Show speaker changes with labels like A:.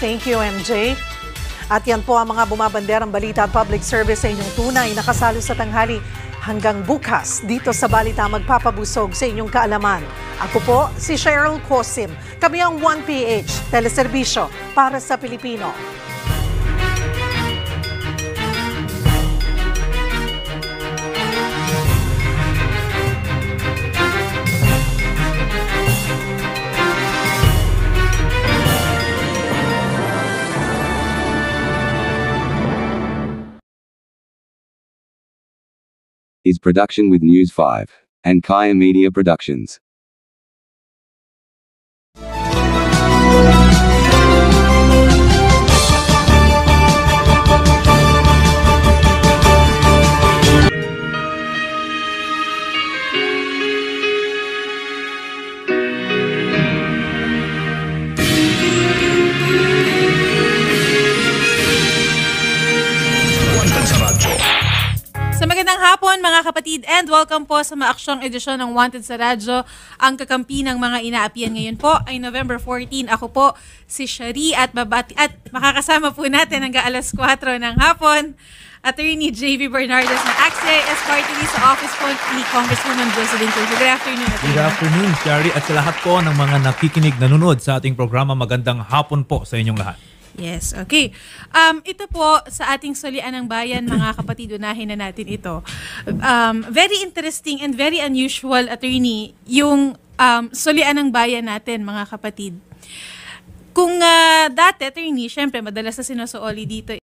A: Thank you, MJ. At yan po ang mga bumabanderang balita at public service sa inyong tunay nakasalo sa tanghali. Hanggang bukas, dito sa Balita magpapabusog sa inyong kaalaman. Ako po, si Cheryl Cosim. Kami ang 1PH, teleserbisyo para sa Pilipino.
B: Is production with News 5 and Kaya Media Productions.
C: Magandang hapon mga kapatid and welcome po sa maaksyong edisyon ng Wanted sa Radyo. Ang kakampi ng mga inaapian ngayon po ay November 14. Ako po si Shari at makakasama po natin hanggang alas 4 ng hapon Attorney J.V. Bernardes na AXIS Party List sa office po ni Congresswoman Jocelyn Tulfo. Good afternoon, Attorney.
D: Good afternoon, Shari, at sa lahat po ng mga nakikinig, nanonood sa ating programa. Magandang hapon po sa inyong lahat.
C: Yes, okay. Ito po sa ating Solian ng Bayan, mga kapatid, unahin na natin ito. Very interesting and very unusual, Attorney, yung Solian ng Bayan natin, mga kapatid. Kung dati, Attorney, syempre, madalas na sinusuoli dito